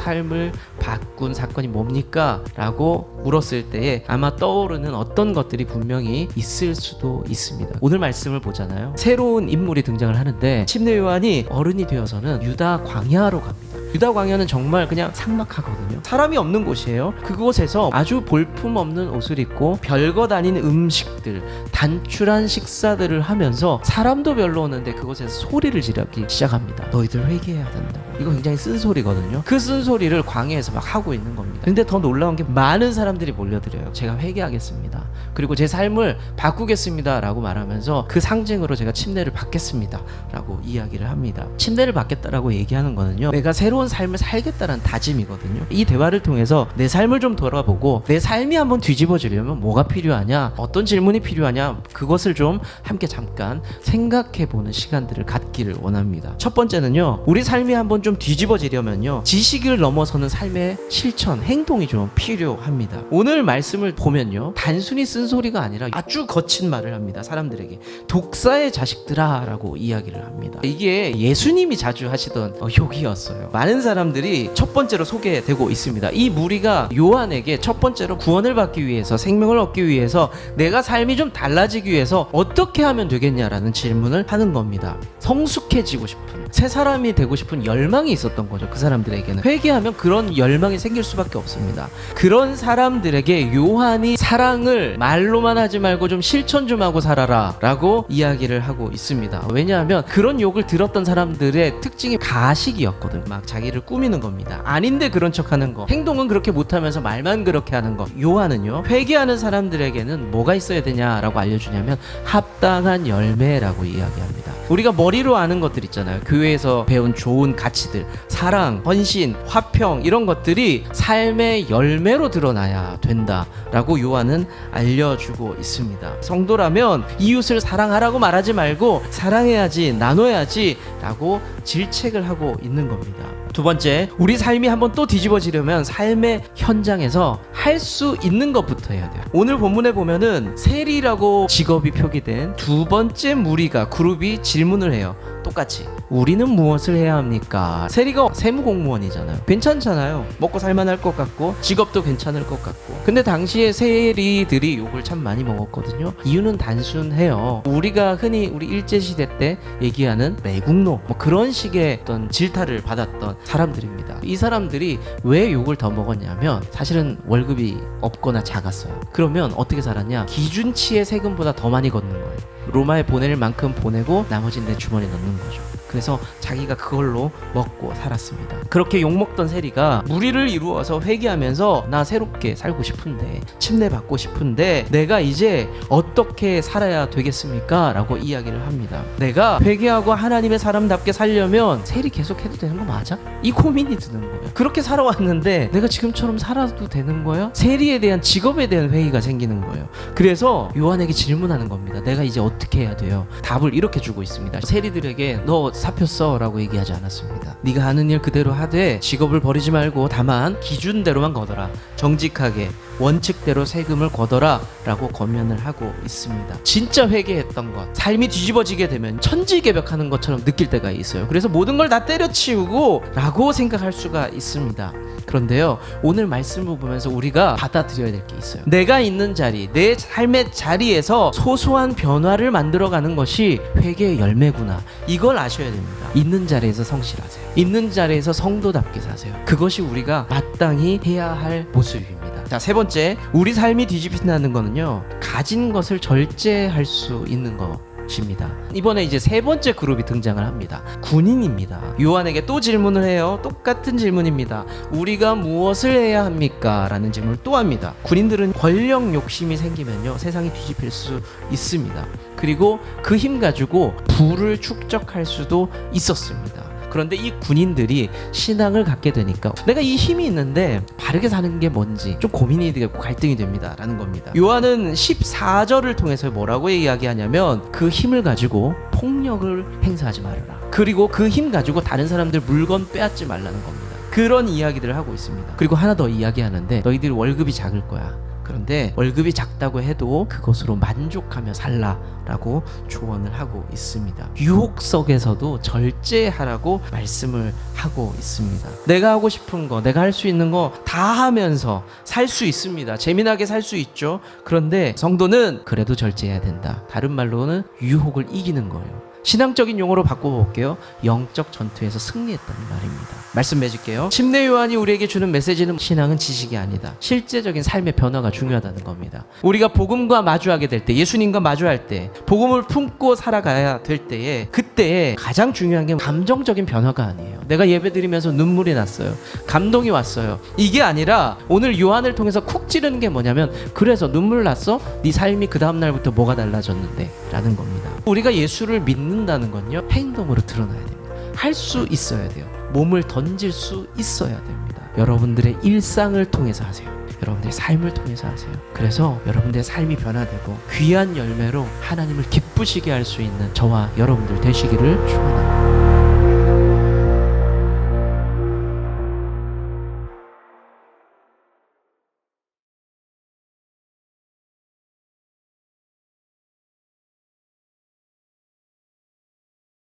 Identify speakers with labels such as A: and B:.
A: 삶을 바꾼 사건이 뭡니까? 라고 물었을 때에 아마 떠오르는 어떤 것들이 분명히 있을 수도 있습니다. 오늘 말씀을 보잖아요. 새로운 인물이 등장을 하는데 침례 요한이 어른이 되어서는 유다 광야로 갑니다. 유다 광야는 정말 그냥 삭막하거든요. 사람이 없는 곳이에요. 그곳에서 아주 볼품없는 옷을 입고 별것 아닌 음식들, 단출한 식사들을 하면서 사람도 별로 오는데 그곳에서 소리를 지르기 시작합니다. 너희들 회개해야 된다고. 이거 굉장히 쓴소리거든요. 그 쓴소리를 광야에서 막 하고 있는 겁니다. 근데 더 놀라운 게 많은 사람들이 몰려들어요. 제가 회개하겠습니다. 그리고 제 삶을 바꾸겠습니다 라고 말하면서 그 상징으로 제가 침례를 받겠습니다 라고 이야기를 합니다. 침례를 받겠다라고 얘기하는 거는요, 내가 새로운 삶을 살겠다는 다짐이거든요. 이 대화를 통해서 내 삶을 좀 돌아보고 내 삶이 한번 뒤집어지려면 뭐가 필요하냐, 어떤 질문이 필요하냐, 그것을 좀 함께 잠깐 생각해보는 시간들을 갖기를 원합니다. 첫 번째는요, 우리 삶이 한번 좀 뒤집어지려면요, 지식을 넘어서는 삶의 실천, 행동이 좀 필요합니다. 오늘 말씀을 보면요, 단순히 쓴소리가 아니라 아주 거친 말을 합니다. 사람들에게 독사의 자식들아 라고 이야기를 합니다. 이게 예수님이 자주 하시던 욕이었어요. 많은 사람들이 첫 번째로 소개되고 있습니다. 이 무리가 요한에게 첫 번째로 구원을 받기 위해서, 생명을 얻기 위해서, 내가 삶이 좀 달라지기 위해서 어떻게 하면 되겠냐라는 질문을 하는 겁니다. 성숙해지고 싶은, 새 사람이 되고 싶은 열망이 있었던 거죠. 그 사람들에게는 회개하면 그런 열망이 생길 수밖에 없습니다. 그런 사람들에게 요한이 사랑을 말로만 하지 말고 좀 실천 좀 하고 살아라 라고 이야기를 하고 있습니다. 왜냐하면 그런 욕을 들었던 사람들의 특징이 가식이었거든. 막 자기를 꾸미는 겁니다. 아닌데 그런 척하는 거, 행동은 그렇게 못하면서 말만 그렇게 하는 거. 요한은요, 회개하는 사람들에게는 뭐가 있어야 되냐라고 알려주냐면 합당한 열매라고 이야기합니다. 우리가 머리로 아는 것들 있잖아요. 교회에서 배운 좋은 가치들, 사랑, 헌신, 화평, 이런 것들이 삶의 열매로 드러나야 된다라고 요한은 알려주고 있습니다. 성도라면 이웃을 사랑하라고 말하지 말고 사랑해야지, 나눠야지 라고 질책을 하고 있는 겁니다. 두 번째, 우리 삶이 한번 또 뒤집어지려면 삶의 현장에서 할 수 있는 것부터 해야 돼요. 오늘 본문에 보면은 세리라고 직업이 표기된 두 번째 무리가, 그룹이 질문을 해요. 똑같이 우리는 무엇을 해야 합니까? 세리가 세무공무원이잖아요. 괜찮잖아요. 먹고 살만할 것 같고 직업도 괜찮을 것 같고. 근데 당시에 세리들이 욕을 참 많이 먹었거든요. 이유는 단순해요. 우리가 흔히 우리 일제시대 때 얘기하는 매국노, 뭐 그런 식의 어떤 질타를 받았던 사람들입니다. 이 사람들이 왜 욕을 더 먹었냐면 사실은 월급이 없거나 작았어요. 그러면 어떻게 살았냐? 기준치의 세금보다 더 많이 걷는 거예요. 로마에 보낼 만큼 보내고 나머지는 내 주머니에 넣는 거죠. 그래서 자기가 그걸로 먹고 살았습니다. 그렇게 욕먹던 세리가 무리를 이루어서 회개하면서 나 새롭게 살고 싶은데, 침례 받고 싶은데 내가 이제 어떻게 살아야 되겠습니까? 라고 이야기를 합니다. 내가 회개하고 하나님의 사람답게 살려면 세리 계속 해도 되는 거 맞아? 이 고민이 드는 거예요. 그렇게 살아왔는데 내가 지금처럼 살아도 되는 거야? 세리에 대한, 직업에 대한 회의가 생기는 거예요. 그래서 요한에게 질문하는 겁니다. 내가 이제 어떻게 해야 돼요? 답을 이렇게 주고 있습니다. 세리들에게 너 사표 써 라고 얘기하지 않았습니다. 네가 하는 일 그대로 하되 직업을 버리지 말고 다만 기준대로만 걷어라. 정직하게 원칙대로 세금을 걷어라 라고 권면을 하고 있습니다. 진짜 회개했던 것, 삶이 뒤집어지게 되면 천지개벽하는 것처럼 느낄 때가 있어요. 그래서 모든 걸 다 때려치우고 라고 생각할 수가 있습니다. 그런데요, 오늘 말씀을 보면서 우리가 받아들여야 될 게 있어요. 내가 있는 자리, 내 삶의 자리에서 소소한 변화를 만들어가는 것이 회개의 열매구나. 이걸 아셔야 됩니다. 있는 자리에서 성실하세요. 있는 자리에서 성도답게 사세요. 그것이 우리가 마땅히 해야 할 모습입니다. 자, 세 번째, 우리 삶이 뒤집힌다는 거는요, 가진 것을 절제할 수 있는 것입니다. 이번에 이제 세 번째 그룹이 등장을 합니다. 군인입니다. 요한에게 또 질문을 해요. 똑같은 질문입니다. 우리가 무엇을 해야 합니까? 라는 질문을 또 합니다. 군인들은 권력 욕심이 생기면요, 세상이 뒤집힐 수 있습니다. 그리고 그 힘 가지고 부를 축적할 수도 있었습니다. 그런데 이 군인들이 신앙을 갖게 되니까 내가 이 힘이 있는데 바르게 사는 게 뭔지 좀 고민이 되고 갈등이 됩니다 라는 겁니다. 요한은 14절을 통해서 뭐라고 이야기하냐면 그 힘을 가지고 폭력을 행사하지 말아라. 그리고 그 힘 가지고 다른 사람들 물건 빼앗지 말라는 겁니다. 그런 이야기들을 하고 있습니다. 그리고 하나 더 이야기하는데 너희들 월급이 작을 거야. 그런데 월급이 작다고 해도 그것으로 만족하며 살라라고 조언을 하고 있습니다. 유혹 속에서도 절제하라고 말씀을 하고 있습니다. 내가 하고 싶은 거, 내가 할 수 있는 거 다 하면서 살 수 있습니다. 재미나게 살 수 있죠. 그런데 성도는 그래도 절제해야 된다. 다른 말로는 유혹을 이기는 거예요. 신앙적인 용어로 바꿔볼게요. 영적 전투에서 승리했다는 말입니다. 말씀 맺을게요. 침례 요한이 우리에게 주는 메시지는 신앙은 지식이 아니다. 실제적인 삶의 변화가 중요하다는 겁니다. 우리가 복음과 마주하게 될 때, 예수님과 마주할 때, 복음을 품고 살아가야 될 때에, 그때 가장 중요한 게 감정적인 변화가 아니에요. 내가 예배드리면서 눈물이 났어요. 감동이 왔어요. 이게 아니라 오늘 요한을 통해서 쿡 찌르는 게 뭐냐면, 그래서 눈물 났어? 네 삶이 그 다음날부터 뭐가 달라졌는데? 라는 겁니다. 우리가 예수를 믿는다는 건요, 행동으로 드러나야 됩니다. 할 수 있어야 돼요. 몸을 던질 수 있어야 됩니다. 여러분들의 일상을 통해서 하세요. 여러분들의 삶을 통해서 하세요. 그래서 여러분들의 삶이 변화되고 귀한 열매로 하나님을 기쁘시게 할 수 있는 저와 여러분들 되시기를 축원합니다.